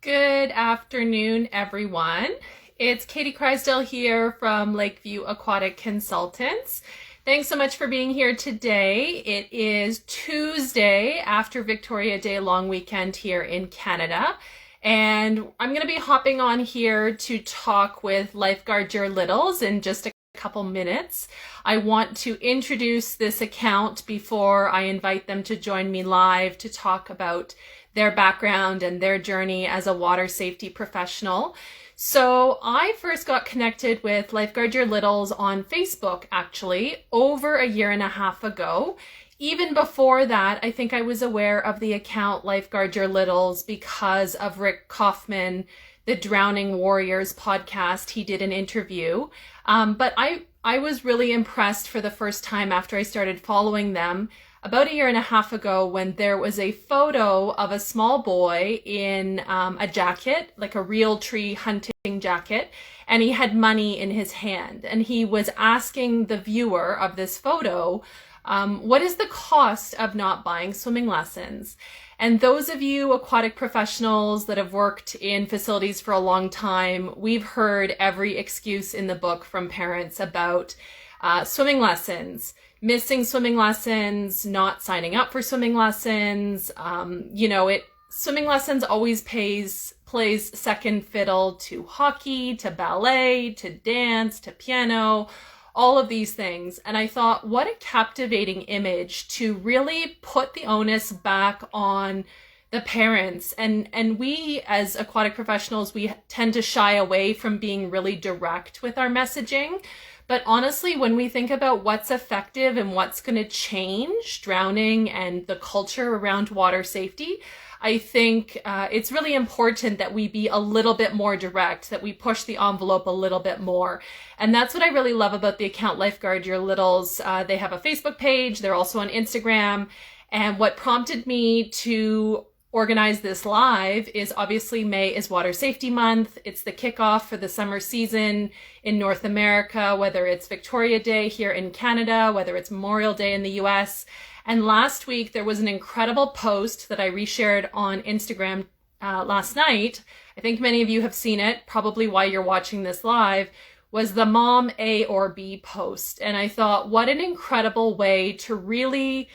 Good afternoon, everyone. It's Katie Crysdale here from Lakeview Aquatic Consultants. Thanks so much for being here today. It is Tuesday after Victoria Day long weekend here in Canada. And I'm going to be hopping on here to talk with Lifeguard Your Littles in just a couple minutes. I want to introduce this account before I invite them to join me live to talk about their background and their journey as a water safety professional. So I first got connected with Lifeguard Your Littles on Facebook, actually, over a year and a half ago. Even before that, I think I was aware of the account Lifeguard Your Littles because of Rick Kaufman, the Drowning Warriors podcast. He did an interview. But I was really impressed for the first time after I started following them about a year and a half ago when there was a photo of a small boy in a jacket, like a real tree hunting jacket, and he had money in his hand. And he was asking the viewer of this photo, what is the cost of not buying swimming lessons? And those of you aquatic professionals that have worked in facilities for a long time, we've heard every excuse in the book from parents about swimming lessons, missing swimming lessons, not signing up for swimming lessons. Swimming lessons always plays second fiddle to hockey, to ballet, to dance, to piano, all of these things. And I thought, what a captivating image to really put the onus back on the parents. And we as aquatic professionals, we tend to shy away from being really direct with our messaging. But honestly, when we think about what's effective and what's going to change drowning and the culture around water safety, I think it's really important that we be a little bit more direct, that we push the envelope a little bit more. And that's what I really love about the account Lifeguard Your Littles. They have a Facebook page. They're also on Instagram. And what prompted me to organize this live is obviously May is Water Safety Month. It's the kickoff for the summer season in North America, whether it's Victoria Day here in Canada, whether it's Memorial Day in the US. And last week, there was an incredible post that I reshared on Instagram last night. I think many of you have seen it, probably why you're watching this live, was the Mom A or B post. And I thought, what an incredible way to really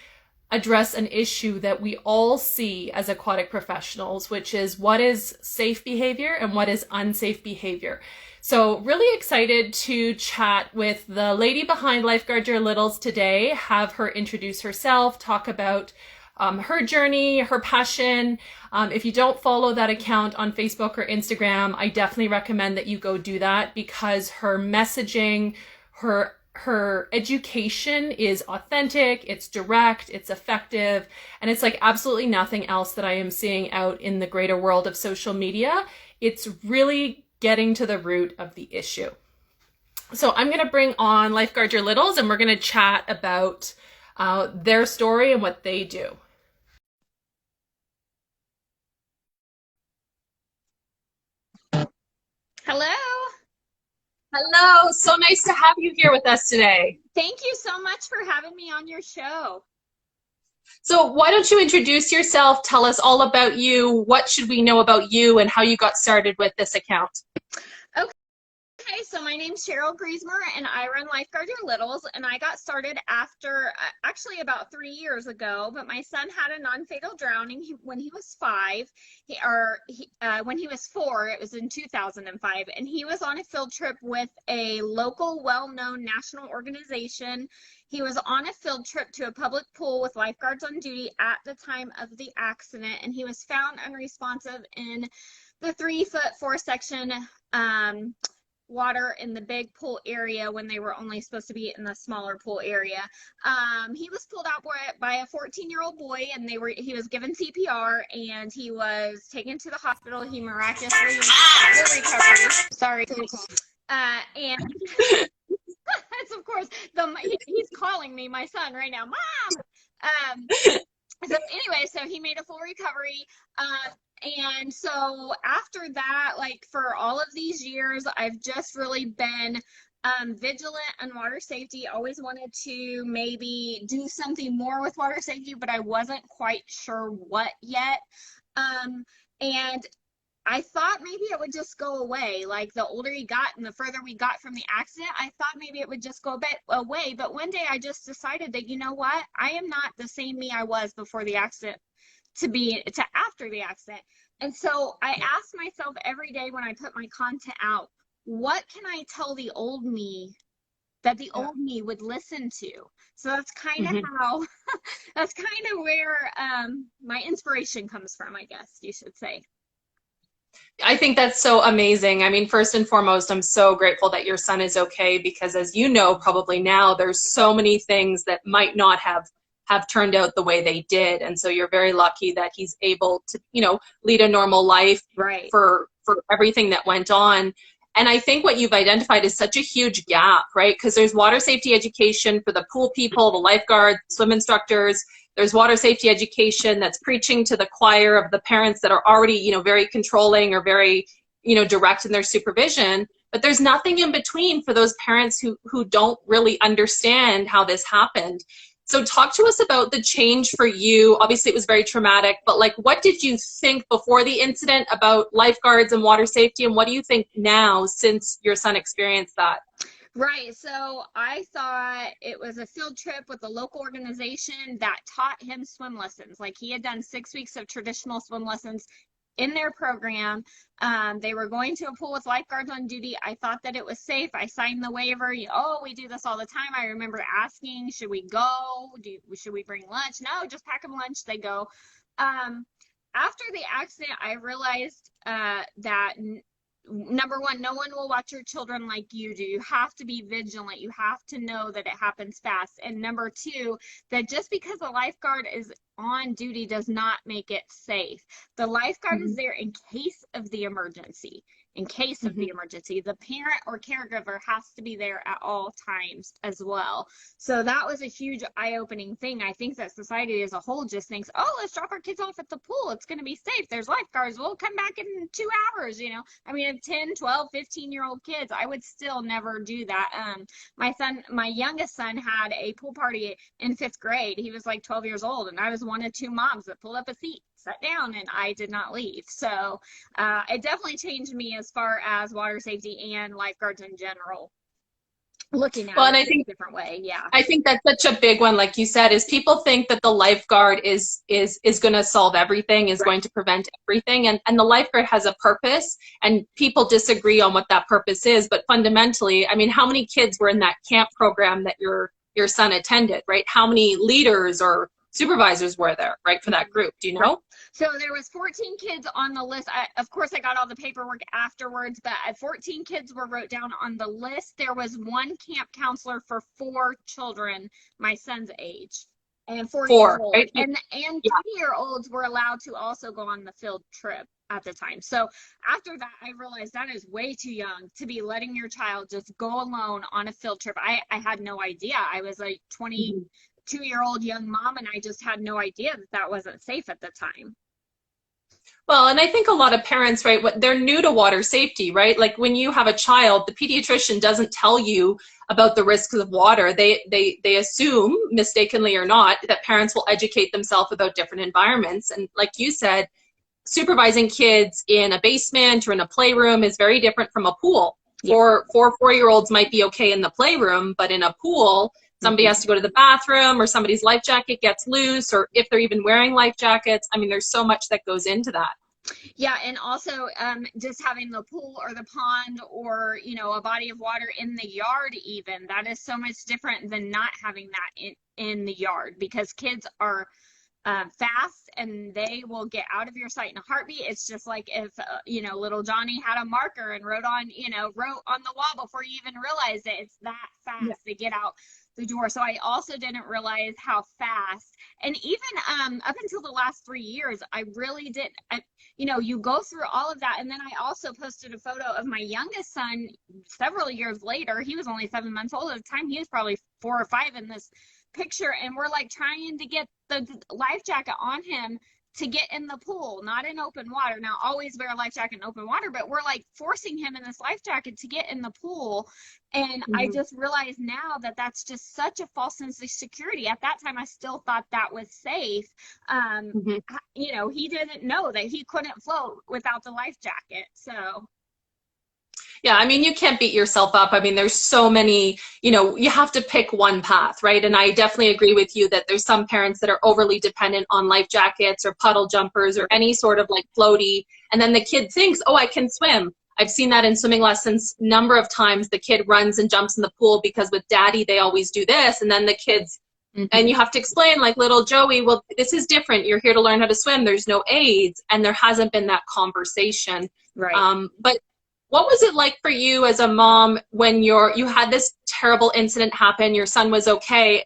address an issue that we all see as aquatic professionals, which is what is safe behavior and what is unsafe behavior. So really excited to chat with the lady behind Lifeguard Your Littles today, have her introduce herself, talk about her journey, her passion. If you don't follow that account on Facebook or Instagram, I definitely recommend that you go do that because her messaging, her education is authentic, it's direct, it's effective, and it's like absolutely nothing else that I am seeing out in the greater world of social media. It's really getting to the root of the issue. So I'm going to bring on Lifeguard Your Littles and we're going to chat about their story and what they do. Hello. Hello, so nice to have you here with us today. Thank you so much for having me on your show. So why don't you introduce yourself, tell us all about you, what should we know about you and how you got started with this account? Okay, so my name's Sharil Griesemer and I run Lifeguard Your Littles, and I got started after actually about 3 years ago, but my son had a non-fatal drowning when he was 5, when he was 4, it was in 2005, and he was on a field trip with a local well-known national organization. He was on a field trip to a public pool with lifeguards on duty at the time of the accident, and he was found unresponsive in the 3'4" section water in the big pool area when they were only supposed to be in the smaller pool area. He was pulled out by a 14-year-old boy, and he was given CPR, and he was taken to the hospital. He miraculously full recovery. Sorry. And that's of course he's calling me, my son, right now, Mom. So anyway, so he made a full recovery. And so after that, like for all of these years, I've just really been vigilant on water safety. Always wanted to maybe do something more with water safety, but I wasn't quite sure what yet. And I thought maybe it would just go away. Like the older he got and the further we got from the accident, I thought maybe it would just go a bit away. But one day I just decided that, you know what? I am not the same me I was before the accident to after the accident. And so I asked myself every day when I put my content out, what can I tell the old me that the old me would listen to? So that's kind of how, that's kind of where my inspiration comes from, I guess you should say. I think that's so amazing. I mean, first and foremost, I'm so grateful that your son is okay, because as you know, probably now, there's so many things that might not have turned out the way they did. And so you're very lucky that he's able to, lead a normal life, right, for everything that went on. And I think what you've identified is such a huge gap, right? Because there's water safety education for the pool people, the lifeguards, swim instructors. There's water safety education that's preaching to the choir of the parents that are already, very controlling or very, direct in their supervision. But there's nothing in between for those parents who don't really understand how this happened. So talk to us about the change for you. Obviously, it was very traumatic, but like, what did you think before the incident about lifeguards and water safety? And what do you think now since your son experienced that? Right. So I thought it was a field trip with a local organization that taught him swim lessons. Like he had done 6 weeks of traditional swim lessons in their program. They were going to a pool with lifeguards on duty. I thought that it was safe. I signed the waiver. Oh, we do this all the time. I remember asking, should we go? Should we bring lunch? No, just pack them lunch. They go. After the accident, I realized that number one, no one will watch your children like you do. You have to be vigilant. You have to know that it happens fast. And number two, that just because a lifeguard is on duty does not make it safe. The lifeguard is there in case of the emergency. In case of the emergency, the parent or caregiver has to be there at all times as well. So that was a huge eye-opening thing. I think that society as a whole just thinks, oh, let's drop our kids off at the pool. It's going to be safe. There's lifeguards. We'll come back in 2 hours, I mean, 10, 12, 15-year-old kids, I would still never do that. My youngest son had a pool party in 5th grade. He was like 12 years old, and I was one of 2 moms that pulled up a seat, sat down, and I did not leave. So it definitely changed me as far as water safety and lifeguards in general, looking at it in a different way. Yeah, I think that's such a big one, like you said, is people think that the lifeguard is going to solve everything, is going to prevent everything, and the lifeguard has a purpose, and people disagree on what that purpose is. But fundamentally, I mean, how many kids were in that camp program that your son attended, right? How many leaders or supervisors were there, right, for that group? Do you know? So there was 14 kids on the list. Of course, I got all the paperwork afterwards, but 14 kids were wrote down on the list. There was one camp counselor for 4 children, my son's age, and 4-year-olds. Right? And 2-year-olds were allowed to also go on the field trip at the time. So after that, I realized that is way too young to be letting your child just go alone on a field trip. I had no idea. I was a 22-year-old young mom, and I just had no idea that wasn't safe at the time. Well, and I think a lot of parents, right, they're new to water safety, right? Like when you have a child, the pediatrician doesn't tell you about the risks of water. They assume, mistakenly or not, that parents will educate themselves about different environments. And like you said, supervising kids in a basement or in a playroom is very different from a pool. Yeah. 4-year-olds might be okay in the playroom, but in a pool, somebody has to go to the bathroom, or somebody's life jacket gets loose, or if they're even wearing life jackets. I mean, there's so much that goes into that. Yeah, and also just having the pool or the pond or, a body of water in the yard even, that is so much different than not having that in the yard, because kids are fast and they will get out of your sight in a heartbeat. It's just like if, little Johnny had a marker and wrote on the wall before you even realized it. It's that fast to get out the door. So I also didn't realize how fast, and even up until the last 3 years, I really didn't, you go through all of that. And then I also posted a photo of my youngest son several years later. He was only 7 months old at the time. He was probably 4 or 5 in this picture, and we're like trying to get the life jacket on him to get in the pool, not in open water. Now, always wear a life jacket in open water, but we're like forcing him in this life jacket to get in the pool. And I just realized now that that's just such a false sense of security. At that time, I still thought that was safe. You know, he didn't know that he couldn't float without the life jacket. So. Yeah, I mean, you can't beat yourself up. I mean, there's so many, you know, you have to pick one path, right? And I definitely agree with you that there's some parents that are overly dependent on life jackets or puddle jumpers or any sort of like floaty. And then the kid thinks, oh, I can swim. I've seen that in swimming lessons number of times. The kid runs and jumps in the pool because with daddy, they always do this. And then the kids, and you have to explain like little Joey, well, this is different. You're here to learn how to swim. There's no aids. And there hasn't been that conversation. Right. But what was it like for you as a mom when you had this terrible incident happen, your son was okay?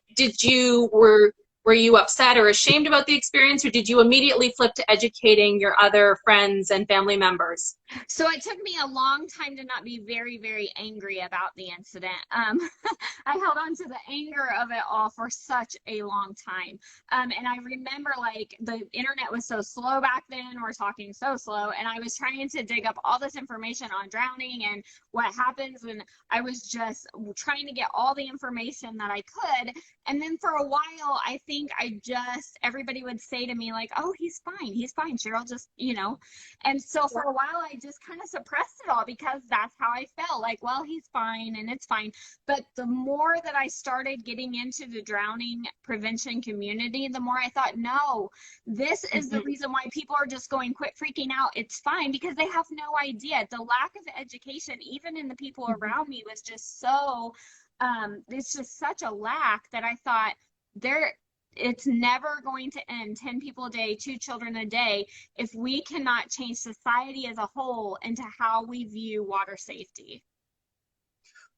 Were you upset or ashamed about the experience, or did you immediately flip to educating your other friends and family members? So it took me a long time to not be very, very angry about the incident. I held on to the anger of it all for such a long time. And I remember like the internet was so slow back then. We're talking so slow. And I was trying to dig up all this information on drowning and what happens. And I was just trying to get all the information that I could. And then for a while, I think everybody would say to me like, oh, he's fine, Cheryl, just, you know. And so for a while, I just kind of suppressed it all because that's how I felt like, well, he's fine and it's fine. But the more that I started getting into the drowning prevention community, the more I thought, no, this is the reason why people are just going, quit freaking out. It's fine, because they have no idea. The lack of education, even in the people around me, was just so, it's just such a lack that I thought it's never going to end. 10 people a day, 2 children a day, if we cannot change society as a whole into how we view water safety.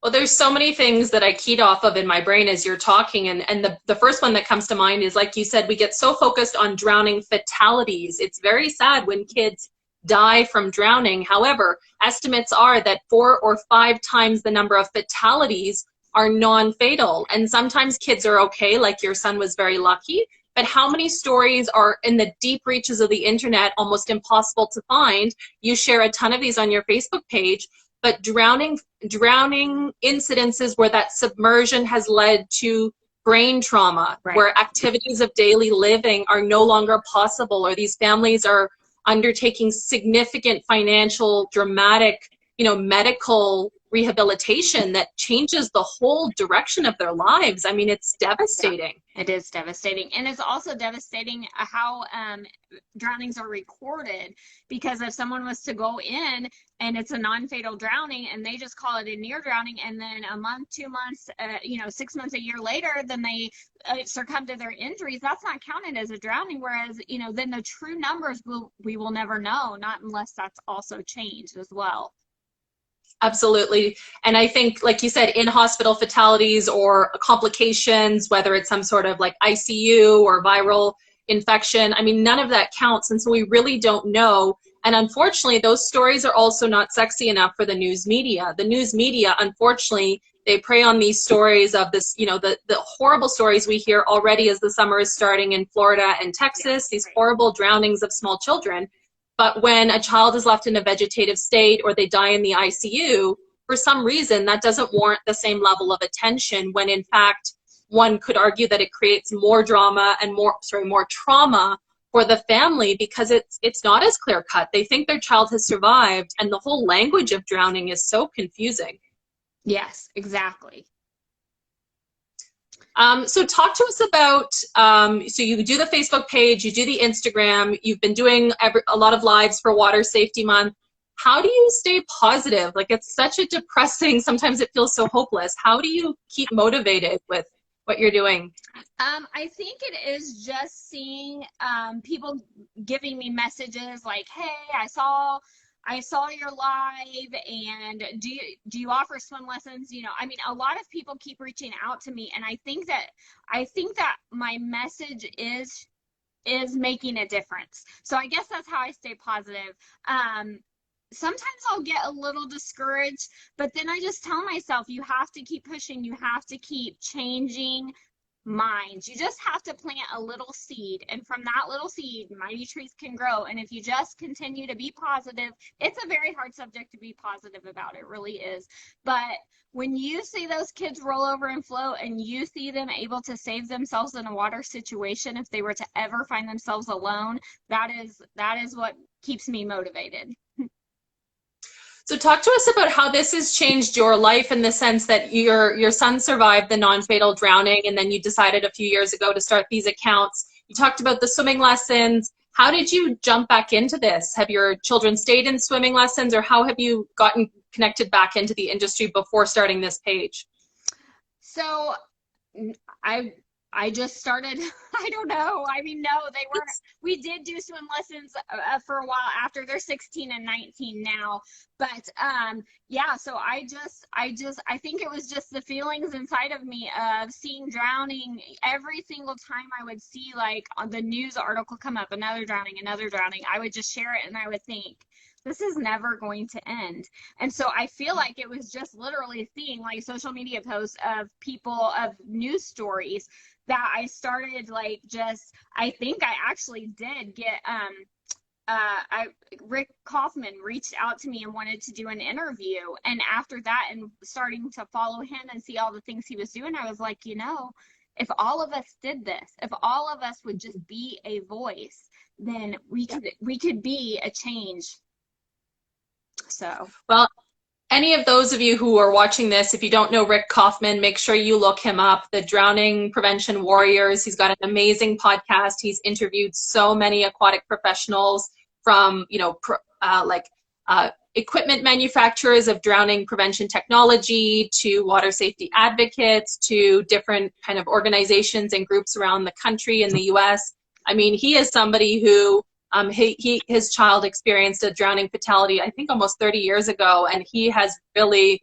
Well, there's so many things that I keyed off of in my brain as you're talking. And the first one that comes to mind is, like you said, we get so focused on drowning fatalities. It's very sad when kids die from drowning. However, estimates are that 4 or 5 times the number of fatalities are non-fatal. And sometimes kids are okay, like your son was very lucky. But how many stories are in the deep reaches of the internet, almost impossible to find? You share a ton of these on your Facebook page, but drowning incidences where that submersion has led to brain trauma, Right. where activities of daily living are no longer possible, or these families are undertaking significant financial, dramatic, medical rehabilitation that changes the whole direction of their lives. I mean, it's devastating. Yeah, it is devastating. And it's also devastating how drownings are recorded, because if someone was to go in and it's a non-fatal drowning and they just call it a near drowning, and then a month, 2 months, 6 months, a year later, then they succumb to their injuries, that's not counted as a drowning. Whereas, then the true numbers we will never know, not unless that's also changed as well. Absolutely. And I think, like you said, in hospital fatalities or complications, whether it's some sort of like ICU or viral infection, I mean, none of that counts. And so we really don't know. And unfortunately, those stories are also not sexy enough for the news media. The news media, unfortunately, they prey on these stories of this, the horrible stories we hear already as the summer is starting in Florida and Texas, these horrible drownings of small children. But when a child is left in a vegetative state or they die in the ICU, for some reason, that doesn't warrant the same level of attention, when in fact, one could argue that it creates more drama and more trauma for the family, because it's not as clear cut. They think their child has survived, and the whole language of drowning is so confusing. Yes, exactly. So talk to us about, so you do the Facebook page, you do the Instagram, you've been doing a lot of lives for Water Safety Month. How do you stay positive? Like, it's such a depressing, sometimes it feels so hopeless. How do you keep motivated with what you're doing? I think it is just seeing people giving me messages like, hey, I saw your live, and do you offer swim lessons? I mean, a lot of people keep reaching out to me, and I think that my message is making a difference. So I guess that's how I stay positive. Sometimes I'll get a little discouraged, but then I just tell myself, you have to keep pushing, you have to keep changing minds. You just have to plant a little seed, and from that little seed, mighty trees can grow. And if you just continue to be positive, it's a very hard subject to be positive about. It really is. But when you see those kids roll over and float, and you see them able to save themselves in a water situation, if they were to ever find themselves alone, that is what keeps me motivated. So talk to us about how this has changed your life in the sense that your son survived the non-fatal drowning, and then you decided a few years ago to start these accounts. You talked about the swimming lessons. How did you jump back into this? Have your children stayed in swimming lessons, or how have you gotten connected back into the industry before starting this page? So I just started, I don't know. I mean, no, they weren't. We did do swim lessons for a while after. They're 16 and 19 now. But yeah, so I think it was just the feelings inside of me of seeing drowning every single time I would see like on the news article come up, another drowning, another drowning. I would just share it and I would think, this is never going to end. And so I feel like it was just literally seeing like social media posts of people, of news stories, that I started like just, I think I actually did get Rick Kaufman reached out to me and wanted to do an interview. And after that, and starting to follow him and see all the things he was doing, I was like, you know, if all of us did this, if all of us would just be a voice, then we could be a change. So, Well, any of those of you who are watching this, if you don't know Rick Kaufman, make sure you look him up, the Drowning Prevention Warriors. He's got an amazing podcast. He's interviewed so many aquatic professionals from, equipment manufacturers of drowning prevention technology to water safety advocates to different kind of organizations and groups around the country in the US. I mean, he is somebody who his child experienced a drowning fatality, I think almost 30 years ago, and he has really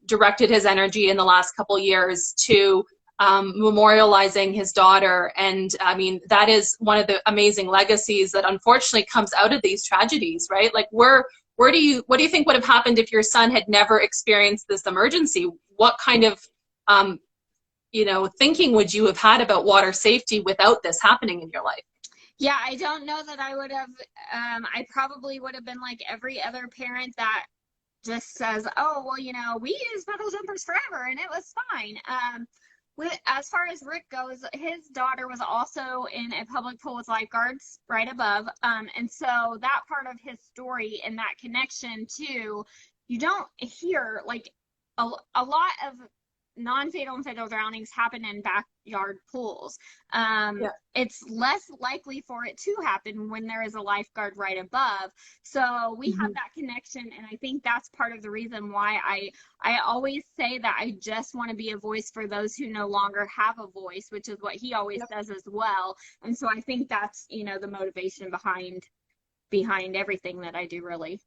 directed his energy in the last couple years to memorializing his daughter. And I mean, that is one of the amazing legacies that unfortunately comes out of these tragedies, right? Like, what do you think would have happened if your son had never experienced this emergency? What kind of thinking would you have had about water safety without this happening in your life? Yeah, I don't know that I would have, I probably would have been like every other parent that just says, oh, well, you know, we used puddle jumpers forever and it was fine. As far as Rick goes, his daughter was also in a public pool with lifeguards right above. And so that part of his story and that connection too, you don't hear like a lot of non-fatal and fatal drownings happen in backyard pools. It's less likely for it to happen when there is a lifeguard right above. So we have that connection, and I think that's part of the reason why I always say that I just want to be a voice for those who no longer have a voice, which is what he always says as well. And so I think that's, you know, the motivation behind everything that I do, really.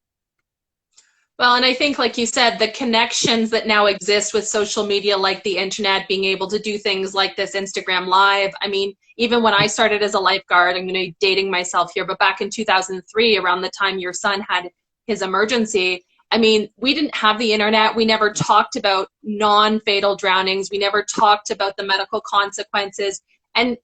Well, and I think, like you said, the connections that now exist with social media, like the internet, being able to do things like this Instagram Live. I mean, even when I started as a lifeguard, I'm going to be dating myself here, but back in 2003, around the time your son had his emergency, I mean, we didn't have the internet. We never talked about non-fatal drownings. We never talked about the medical consequences. And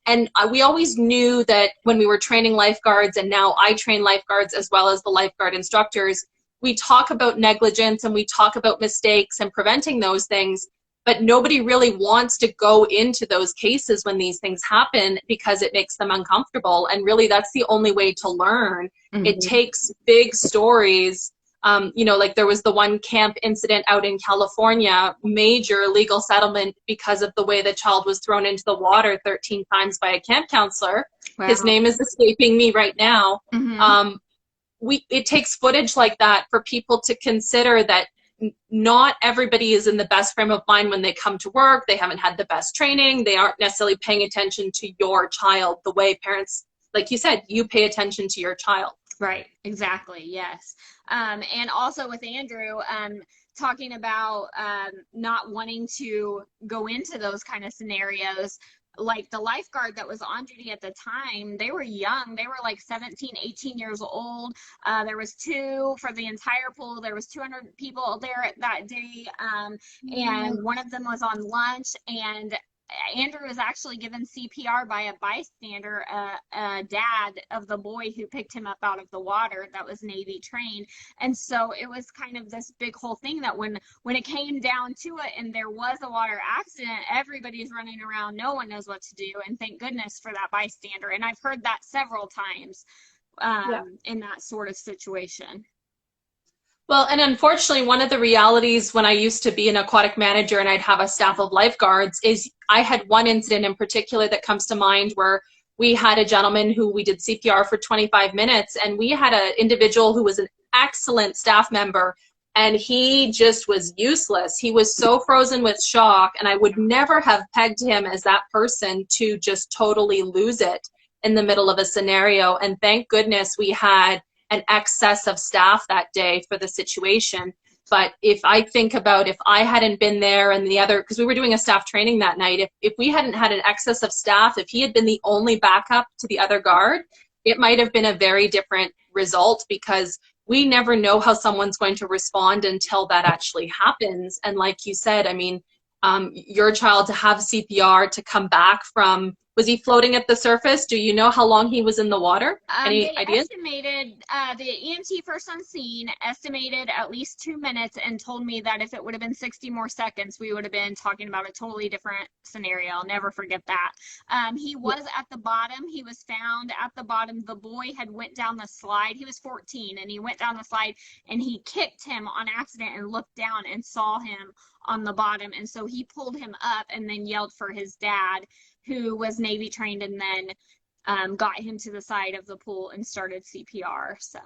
we always knew that when we were training lifeguards, and now I train lifeguards as well as the lifeguard instructors, we talk about negligence and we talk about mistakes and preventing those things, but nobody really wants to go into those cases when these things happen because it makes them uncomfortable. And really, that's the only way to learn. It takes big stories. Like there was the one camp incident out in California, major legal settlement because of the way the child was thrown into the water 13 times by a camp counselor. Wow. His name is escaping me right now. It takes footage like that for people to consider that not everybody is in the best frame of mind when they come to work. They haven't had the best training. They aren't necessarily paying attention to your child the way parents, like you said, you pay attention to your child. Right. Exactly. Yes. And also with Andrew, talking about not wanting to go into those kind of scenarios. Like the lifeguard that was on duty at the time, they were young. They were like 17, 18 years old. There was two for the entire pool. There was 200 people there that day. And one of them was on lunch. And Andrew was actually given CPR by a bystander, a dad of the boy who picked him up out of the water that was Navy trained. And so it was kind of this big whole thing that when it came down to it and there was a water accident, everybody's running around, no one knows what to do. And thank goodness for that bystander. And I've heard that several times in that sort of situation. Well, and unfortunately, one of the realities when I used to be an aquatic manager and I'd have a staff of lifeguards is I had one incident in particular that comes to mind where we had a gentleman who we did CPR for 25 minutes, and we had an individual who was an excellent staff member, and he just was useless. He was so frozen with shock, and I would never have pegged him as that person to just totally lose it in the middle of a scenario. And thank goodness we had an excess of staff that day for the situation. But if I think about if I hadn't been there and the other, because we were doing a staff training that night, if we hadn't had an excess of staff, if he had been the only backup to the other guard, it might have been a very different result, because we never know how someone's going to respond until that actually happens. And like you said, I mean, your child to have CPR, to come back from, was he floating at the surface? Do you know how long he was in the water? Any ideas? Estimated, the EMT first on scene estimated at least 2 minutes and told me that if it would have been 60 more seconds, we would have been talking about a totally different scenario. I'll never forget that. He was at the bottom. He was found at the bottom. The boy had went down the slide. He was 14, and he went down the slide, and he kicked him on accident and looked down and saw him on the bottom. And so he pulled him up and then yelled for his dad, who was Navy trained, and then got him to the side of the pool and started CPR. So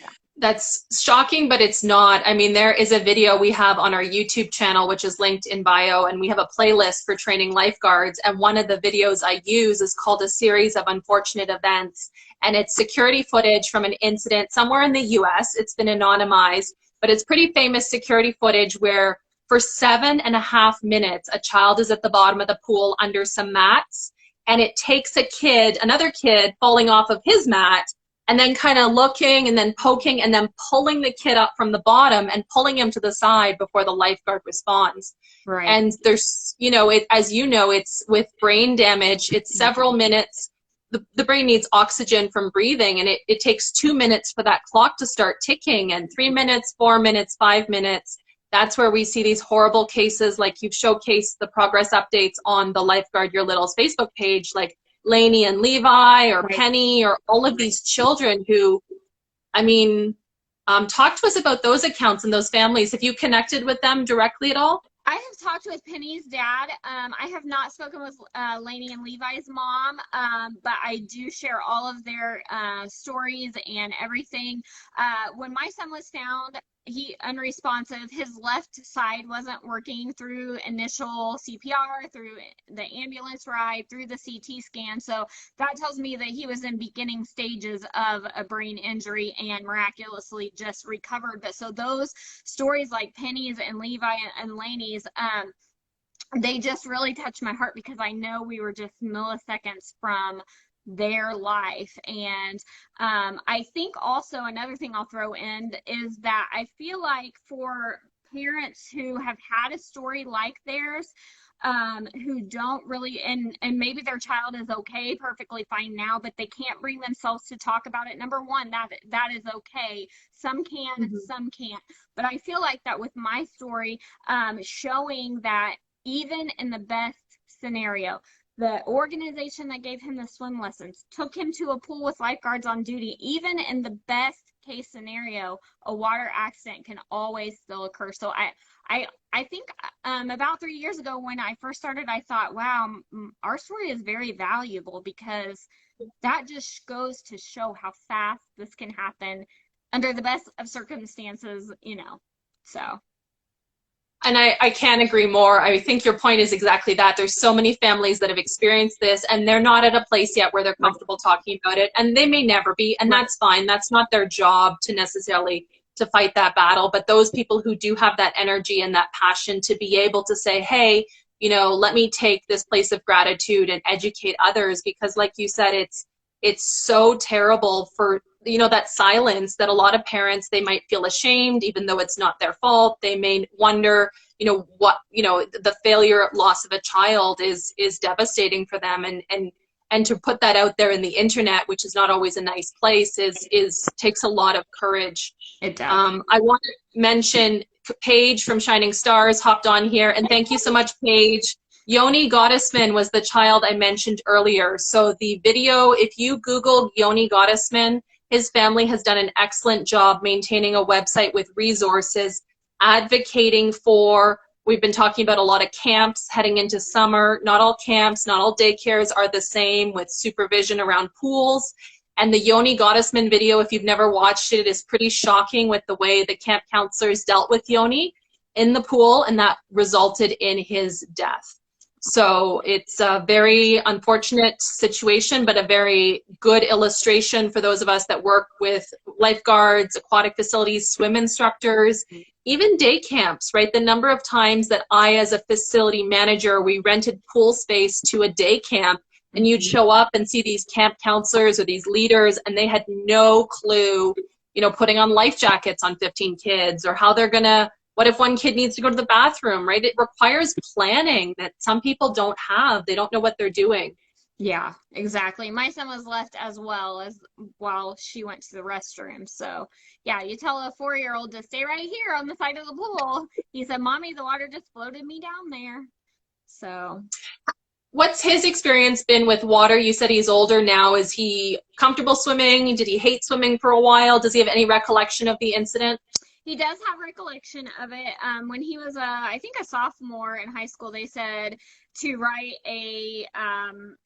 yeah. That's shocking, but it's not. I mean, there is a video we have on our YouTube channel, which is linked in bio, and we have a playlist for training lifeguards. And one of the videos I use is called A Series of Unfortunate Events. And it's security footage from an incident somewhere in the US. It's been anonymized, but it's pretty famous security footage where for 7.5 minutes, a child is at the bottom of the pool under some mats, and it takes a kid, another kid, falling off of his mat, and then kind of looking and then poking and then pulling the kid up from the bottom and pulling him to the side before the lifeguard responds. Right. And there's, you know, as you know, it's with brain damage, it's several minutes. The brain needs oxygen from breathing, and it takes 2 minutes for that clock to start ticking, and 3 minutes, 4 minutes, 5 minutes. That's where we see these horrible cases, like you've showcased the progress updates on the Lifeguard Your Littles Facebook page, like Lainey and Levi, or Right. Penny, or all of these children who, I mean, talk to us about those accounts and those families. Have you connected with them directly at all? I have talked with Penny's dad. I have not spoken with Lainey and Levi's mom, but I do share all of their stories and everything. When my son was found, he unresponsive, his left side wasn't working through initial CPR, through the ambulance ride, through the CT scan. So that tells me that he was in beginning stages of a brain injury and miraculously just recovered. But so those stories like Penny's and Levi and Laney's, they just really touched my heart, because I know we were just milliseconds from their life. And I think also another thing I'll throw in is that I feel like for parents who have had a story like theirs, who don't really, and maybe their child is okay, perfectly fine now, but they can't bring themselves to talk about it. Number one, that is okay. Some can, some can't. But I feel like that with my story, showing that even in the best scenario, the organization that gave him the swim lessons took him to a pool with lifeguards on duty. Even in the best case scenario, a water accident can always still occur. So I think about 3 years ago when I first started, I thought, wow, our story is very valuable, because that just goes to show how fast this can happen under the best of circumstances, you know, so. And I can't agree more. I think your point is exactly that. There's so many families that have experienced this, and they're not at a place yet where they're comfortable talking about it, and they may never be, and that's fine. That's not their job to necessarily to fight that battle. But those people who do have that energy and that passion to be able to say, hey, you know, let me take this place of gratitude and educate others, because like you said, it's so terrible for, you know, that silence that a lot of parents, they might feel ashamed, even though it's not their fault. They may wonder, you know, what, you know, the failure, loss of a child is devastating for them. And to put that out there in the internet, which is not always a nice place, is takes a lot of courage. It does. I want to mention Paige from Shining Stars hopped on here, and thank you so much, Paige. Yoni Gottesman was the child I mentioned earlier. So the video, if you Google Yoni Gottesman, his family has done an excellent job maintaining a website with resources, advocating for, we've been talking about a lot of camps heading into summer. Not all camps, not all daycares are the same, with supervision around pools. And the Yoni Gottesman video, if you've never watched it, is pretty shocking with the way the camp counselors dealt with Yoni in the pool, and that resulted in his death. So it's a very unfortunate situation, but a very good illustration for those of us that work with lifeguards, aquatic facilities, swim instructors, even day camps, right? The number of times that I, as a facility manager, we rented pool space to a day camp, and you'd show up and see these camp counselors or these leaders, and they had no clue, you know, putting on life jackets on 15 kids, or how they're gonna, what if one kid needs to go to the bathroom, right? It requires planning that some people don't have. They don't know what they're doing. Yeah, exactly. My son was left as well as while she went to the restroom. So yeah, you tell a 4-year-old to stay right here on the side of the pool. He said, Mommy, the water just floated me down there. So what's his experience been with water? You said he's older now. Is he comfortable swimming? Did he hate swimming for a while? Does he have any recollection of the incident? he does have recollection of it. When he was, I think, a sophomore in high school, they said to write a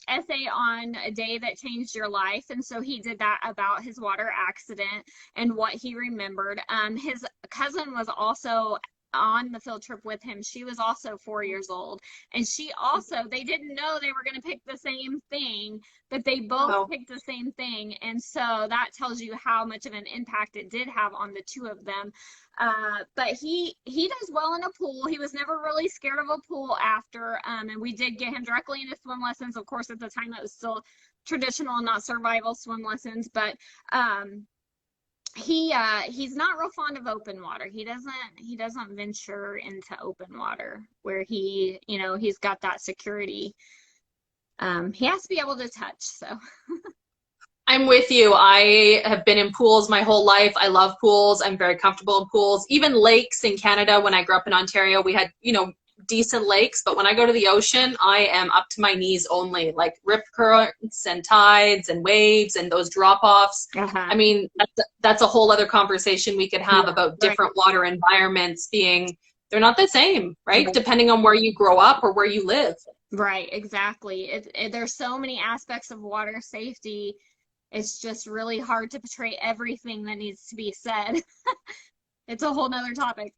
essay on a day that changed your life. And so he did that about his water accident and what he remembered. His cousin was also on the field trip with him. She was also 4 years old, and she also, they didn't know they were going to pick the same thing, but they both picked the same thing. And so that tells you how much of an impact it did have on the two of them. But he does well in a pool. He was never really scared of a pool after, and we did get him directly into swim lessons. Of course, at the time that was still traditional, not survival swim lessons, but he's not real fond of open water. He doesn't venture into open water where he's got that security. He has to be able to touch. So I'm with you. I have been in pools my whole life. I love pools. I'm very comfortable in pools. Even lakes in Canada. When I grew up in Ontario, we had, decent lakes, but when I go to the ocean, I am up to my knees only, like rip currents and tides and waves and those drop-offs. I mean, that's a whole other conversation we could have about different water environments being, they're not the same, right? Depending on where you grow up or where you live. Right, exactly. There's so many aspects of water safety. It's just really hard to portray everything that needs to be said. It's a whole nother topic.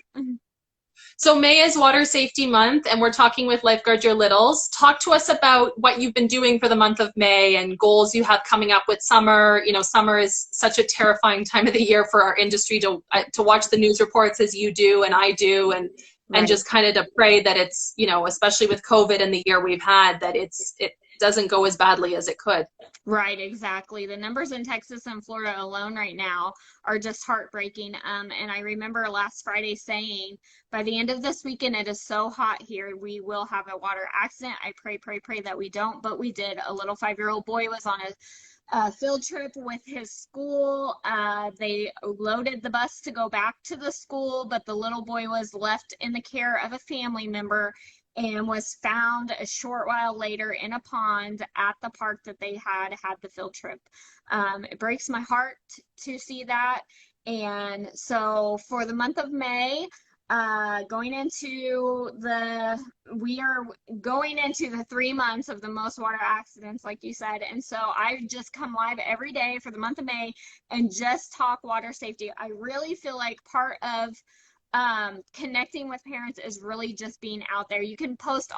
So May is Water Safety Month, and we're talking with Lifeguard Your Littles. Talk to us about what you've been doing for the month of May and goals you have coming up with summer. Summer is such a terrifying time of the year for our industry to watch the news reports as you do and I do, and just kind of to pray that it's, especially with COVID and the year we've had, that it doesn't go as badly as it could. Right, exactly. The numbers in Texas and Florida alone right now are just heartbreaking. And I remember last Friday saying, by the end of this weekend, it is so hot here, we will have a water accident. I pray that we don't, but we did. A little 5-year-old boy was on a field trip with his school. They loaded the bus to go back to the school, but the little boy was left in the care of a family member and was found a short while later in a pond at the park that they had the field trip. It breaks my heart to see that. And so for the month of May, we are going into the 3 months of the most water accidents, like you said. And so I just come live every day for the month of May and just talk water safety. I really feel like part of connecting with parents is really just being out there. You can post,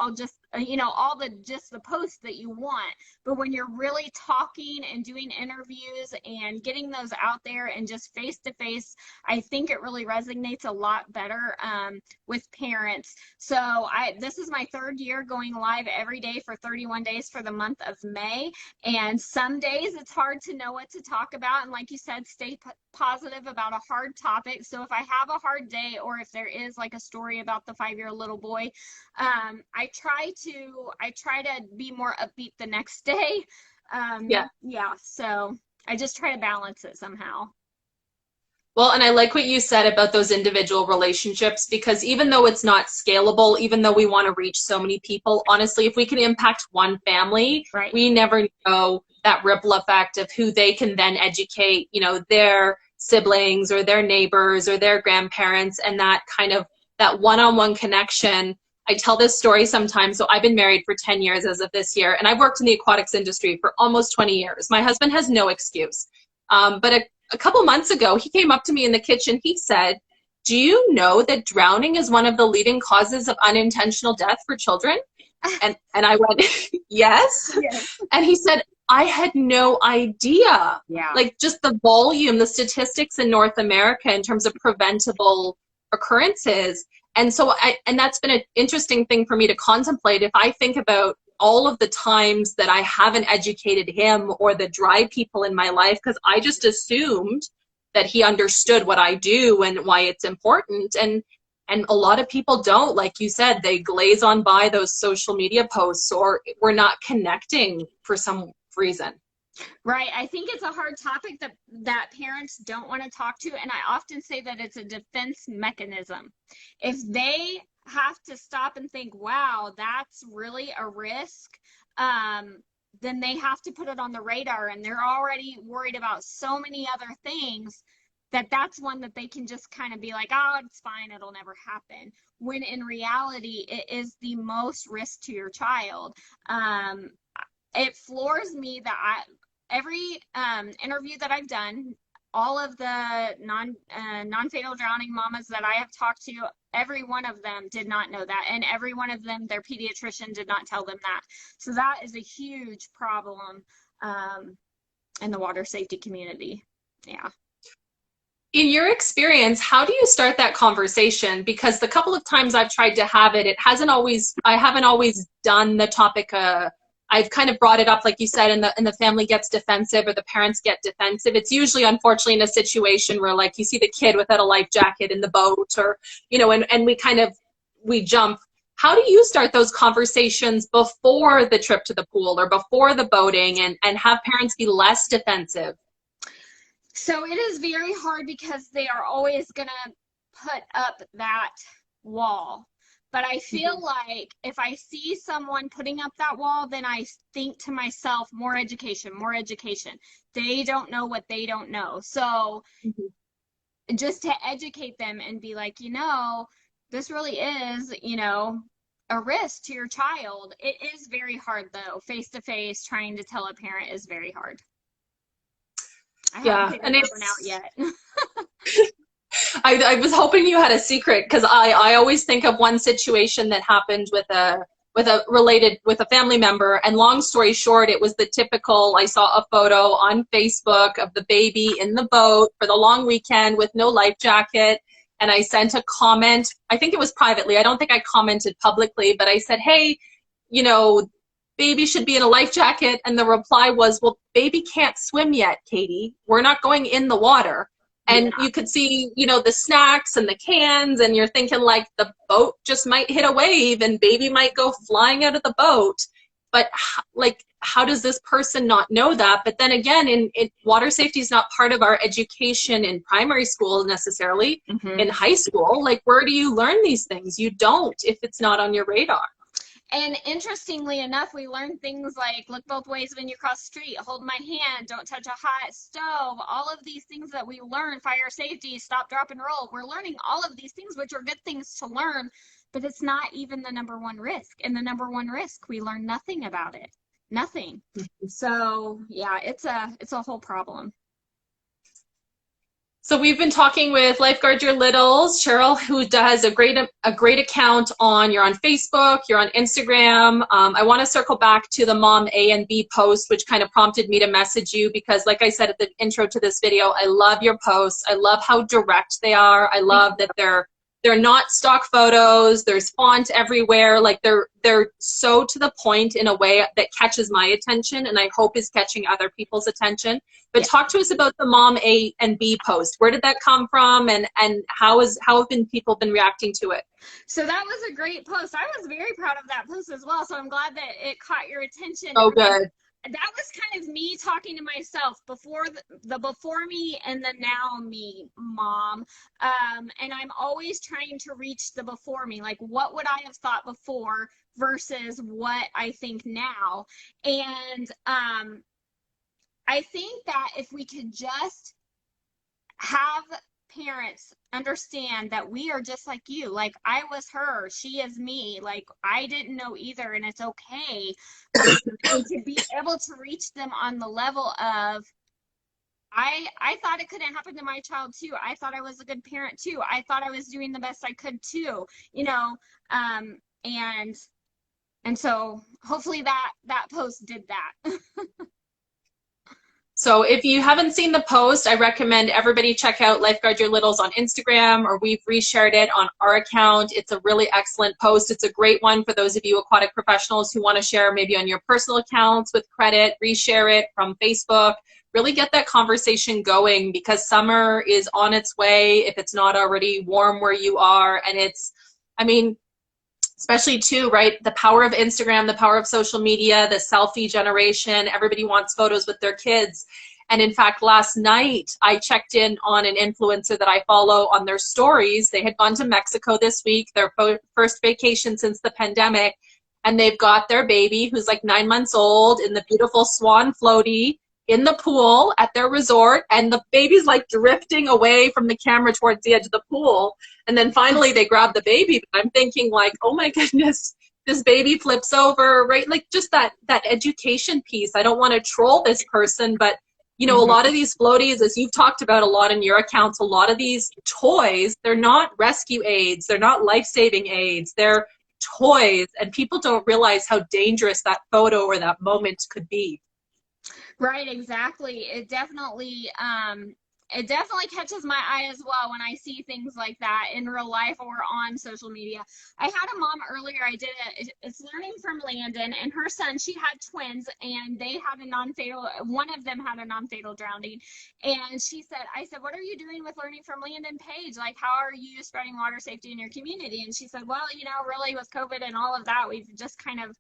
all the just the posts that you want. But when you're really talking and doing interviews and getting those out there and just face to face, I think it really resonates a lot better with parents. So this is my third year going live every day for 31 days for the month of May. And some days it's hard to know what to talk about. And like you said, stay positive about a hard topic. So if I have a hard day, or if there is like a story about the 5-year little boy, I try to be more upbeat the next day. Yeah. So I just try to balance it somehow. Well, and I like what you said about those individual relationships, because even though it's not scalable, even though we want to reach so many people, honestly, if we can impact one family, right, we never know that ripple effect of who they can then educate, their siblings or their neighbors or their grandparents, and that kind of that one-on-one connection. I tell this story sometimes. So I've been married for 10 years as of this year, and I've worked in the aquatics industry for almost 20 years. My husband has no excuse. But a couple months ago, he came up to me in the kitchen. He said, "Do you know that drowning is one of the leading causes of unintentional death for children?" And I went, yes. And he said, "I had no idea." Yeah. Like just the volume, the statistics in North America in terms of preventable occurrences. And so and that's been an interesting thing for me to contemplate. If I think about all of the times that I haven't educated him or the dry people in my life, because I just assumed that he understood what I do and why it's important. And a lot of people don't, like you said, they glaze on by those social media posts, or we're not connecting for some reason. Right. I think it's a hard topic that parents don't want to talk to. And I often say that it's a defense mechanism. If they have to stop and think, wow, that's really a risk, then they have to put it on the radar, and they're already worried about so many other things that's one that they can just kind of be like, oh, it's fine, it'll never happen. When in reality, it is the most risk to your child. It floors me that every interview that I've done, all of the non-fatal drowning mamas that I have talked to, every one of them did not know that. And every one of them, their pediatrician did not tell them that. So that is a huge problem in the water safety community. Yeah. In your experience, how do you start that conversation? Because the couple of times I've tried to have it, I haven't always done the topic. I've kind of brought it up, like you said, and the family gets defensive, or the parents get defensive. It's usually, unfortunately, in a situation where, like, you see the kid without a life jacket in the boat, or, and we jump. How do you start those conversations before the trip to the pool or before the boating, and have parents be less defensive? So it is very hard, because they are always going to put up that wall. But I feel like if I see someone putting up that wall, then I think to myself, more education, more education. They don't know what they don't know. So just to educate them and be like, this really is, a risk to your child. It is very hard, though. Face to face, trying to tell a parent is very hard. I haven't figured that one out yet. I was hoping you had a secret, because I always think of one situation that happened with a family member, and long story short, it was the typical, I saw a photo on Facebook of the baby in the boat for the long weekend with no life jacket, and I sent a comment. I think it was privately. I don't think I commented publicly, but I said, hey, baby should be in a life jacket. And the reply was, well, baby can't swim yet, Katie. We're not going in the water. And you could see, the snacks and the cans, and you're thinking, like, the boat just might hit a wave and baby might go flying out of the boat. But, like, how does this person not know that? But then again, in water safety is not part of our education in primary school necessarily. In high school, like, where do you learn these things? You don't, if it's not on your radar. And interestingly enough, we learn things like look both ways when you cross the street, hold my hand, don't touch a hot stove, all of these things that we learn, fire safety, stop, drop, and roll. We're learning all of these things, which are good things to learn, but it's not even the number one risk. And the number one risk, we learn nothing about it. Nothing. So yeah, it's a whole problem. So we've been talking with Lifeguard Your Littles, Cheryl, who does a great account on. You're on Facebook, you're on Instagram. I want to circle back to the Mom A and B post, which kind of prompted me to message you because, like I said at the intro to this video, I love your posts. I love how direct they are. I love that they're not stock photos. There's font everywhere. Like they're so to the point in a way that catches my attention, and I hope is catching other people's attention. But talk to us about the Mom A and B post. Where did that come from, and how have people been reacting to it? So that was a great post. I was very proud of that post as well. So I'm glad that it caught your attention. Oh, good. That was kind of me talking to myself before the before me and the now me, Mom. And I'm always trying to reach the before me. Like, what would I have thought before versus what I think now? And I think that if we could just have parents understand that we are just like you. Like, I was her, she is me. Like, I didn't know either, and it's okay. And to be able to reach them on the level of, I thought it couldn't happen to my child too. I thought I was a good parent too. I thought I was doing the best I could too, you know. And so hopefully that post did that. So if you haven't seen the post, I recommend everybody check out Lifeguard Your Littles on Instagram, or we've reshared it on our account. It's a really excellent post. It's a great one for those of you aquatic professionals who want to share maybe on your personal accounts with credit, reshare it from Facebook. Really get that conversation going because summer is on its way if it's not already warm where you are. And especially too, right? The power of Instagram, the power of social media, the selfie generation, everybody wants photos with their kids. And in fact, last night I checked in on an influencer that I follow on their stories. They had gone to Mexico this week, their first vacation since the pandemic. And they've got their baby who's like 9 months old in the beautiful swan floaty in the pool at their resort, and the baby's like drifting away from the camera towards the edge of the pool. And then finally they grab the baby. But I'm thinking like, oh my goodness, this baby flips over, right? Like just that education piece. I don't want to troll this person, but you know, a lot of these floaties, as you've talked about a lot in your accounts, a lot of these toys, they're not rescue aids, they're not life-saving aids, they're toys, and people don't realize how dangerous that photo or that moment could be. Right, exactly. It definitely catches my eye as well when I see things like that in real life or on social media. I had a mom earlier, it's Learning from Landon, and her son, she had twins, and they had one of them had a non-fatal drowning. And I said, what are you doing with Learning from Landon page? Like, how are you spreading water safety in your community? And she said, well, really with COVID and all of that, we've just kind of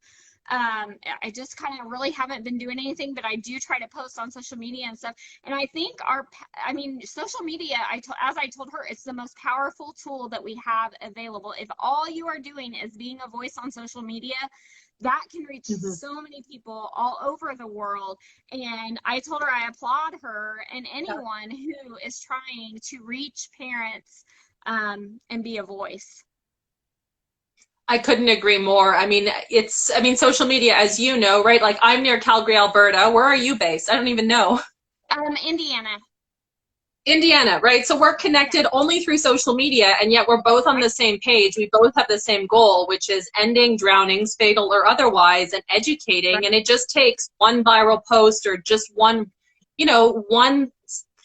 I just kind of really haven't been doing anything, but I do try to post on social media and stuff. And I think social media, as I told her, it's the most powerful tool that we have available. If all you are doing is being a voice on social media, that can reach so many people all over the world. And I told her I applaud her and anyone who is trying to reach parents and be a voice. I couldn't agree more. Social media, as you know, right? Like I'm near Calgary, Alberta. Where are you based? I don't even know. Indiana. Indiana, right? So we're connected only through social media, and yet we're both on the same page. We both have the same goal, which is ending drownings, fatal or otherwise, and educating. Right. And it just takes one viral post or just one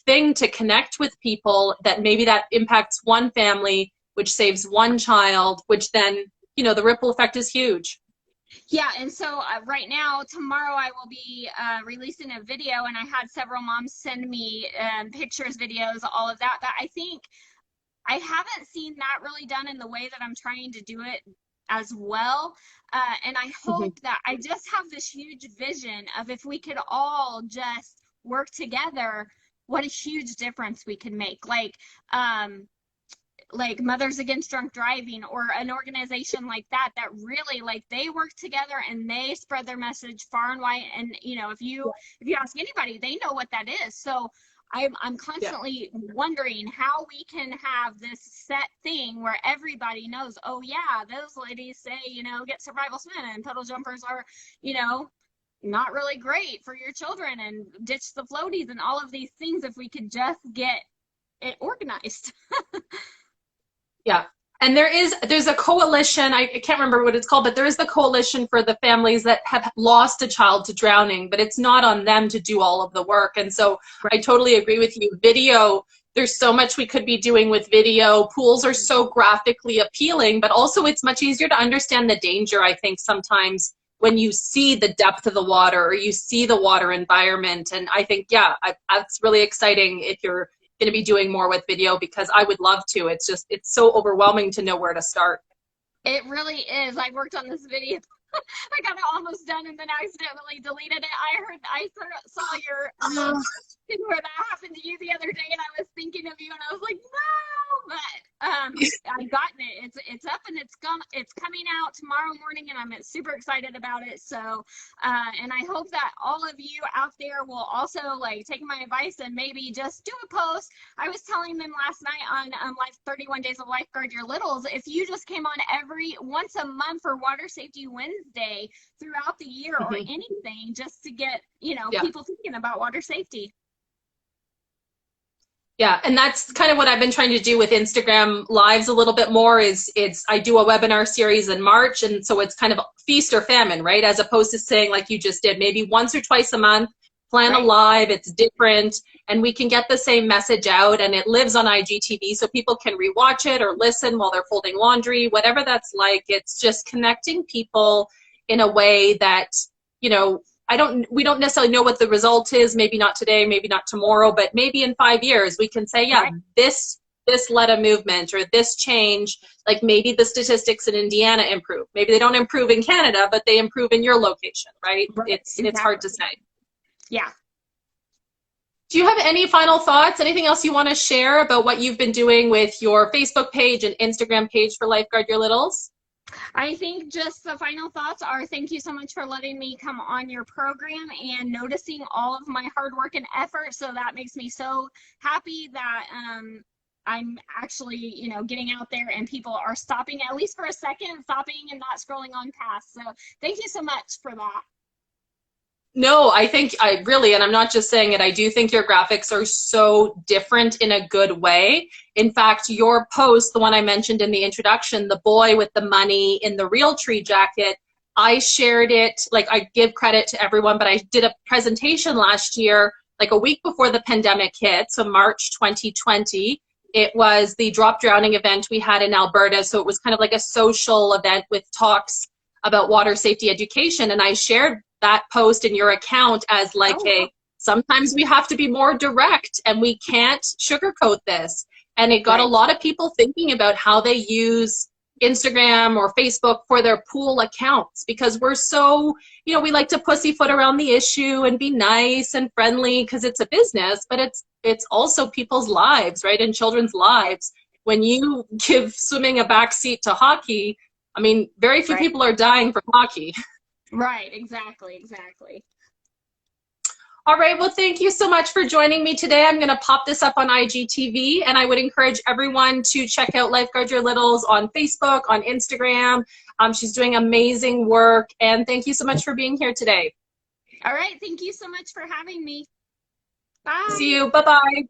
thing to connect with people that maybe that impacts one family, which saves one child, which then the ripple effect is huge. Yeah, and so right now, tomorrow I will be releasing a video, and I had several moms send me pictures, videos, all of that. But I think I haven't seen that really done in the way that I'm trying to do it as well. And I hope that I just have this huge vision of if we could all just work together, what a huge difference we can make. Like Mothers Against Drunk Driving, or an organization like that really, like, they work together and they spread their message far and wide. And if you ask anybody, they know what that is. So I'm constantly wondering how we can have this set thing where everybody knows, oh yeah, those ladies say, get survival swim, and puddle jumpers are, not really great for your children, and ditch the floaties and all of these things. If we could just get it organized. Yeah. And there's a coalition, I can't remember what it's called, but there is the coalition for the families that have lost a child to drowning, but it's not on them to do all of the work. And so I totally agree with you. Video, there's so much we could be doing with video. Pools are so graphically appealing, but also it's much easier to understand the danger, I think, sometimes when you see the depth of the water or you see the water environment. And I think, yeah, that's really exciting if you're going to be doing more with video, because I would love to. It's just, it's so overwhelming to know where to start. It really is. I worked on this video. I got it almost done and then accidentally deleted it. I saw your thing where that happened to you the other day, and I was thinking of you, and I was like, no, but I've gotten it. It's up and it's coming out tomorrow morning, and I'm super excited about it. So, and I hope that all of you out there will also like take my advice and maybe just do a post. I was telling them last night on 31 Days of Lifeguard Your Littles, if you just came on once a month for Water Safety Wednesday throughout the year or anything, just to get, people thinking about water safety. Yeah, and that's kind of what I've been trying to do with Instagram Lives a little bit more is I do a webinar series in March, and so it's kind of feast or famine, right? As opposed to saying, like you just did, maybe once or twice a month, plan a live, it's different, and we can get the same message out, and it lives on IGTV so people can rewatch it or listen while they're folding laundry, whatever that's like. It's just connecting people in a way that, we don't necessarily know what the result is, maybe not today, maybe not tomorrow, but maybe in 5 years we can say, yeah, this led a movement, or this change, like maybe the statistics in Indiana improve. Maybe they don't improve in Canada, but they improve in your location, right? It's hard to say. Yeah. Do you have any final thoughts? Anything else you want to share about what you've been doing with your Facebook page and Instagram page for Lifeguard Your Littles? I think just the final thoughts are, thank you so much for letting me come on your program and noticing all of my hard work and effort. So that makes me so happy that I'm actually, getting out there and people are stopping at least for a second, stopping and not scrolling on past. So thank you so much for that. No, I think and I'm not just saying it, I do think your graphics are so different in a good way. In fact, your post, the one I mentioned in the introduction, the boy with the money in the real tree jacket, I shared it, like I give credit to everyone, but I did a presentation last year, like a week before the pandemic hit, so March 2020. It was the drop drowning event we had in Alberta, so it was kind of like a social event with talks about water safety education, and I shared that post in your account as like sometimes we have to be more direct and we can't sugarcoat this. And it got a lot of people thinking about how they use Instagram or Facebook for their pool accounts, because we're so, we like to pussyfoot around the issue and be nice and friendly because it's a business, but it's also people's lives, right? And children's lives. When you give swimming a backseat to hockey, I mean, very few people are dying from hockey. Right, exactly. All right, well, thank you so much for joining me today. I'm going to pop this up on IGTV, and I would encourage everyone to check out Lifeguard Your Littles on Facebook, on Instagram. She's doing amazing work, and thank you so much for being here today. All right, thank you so much for having me. Bye. See you. Bye-bye.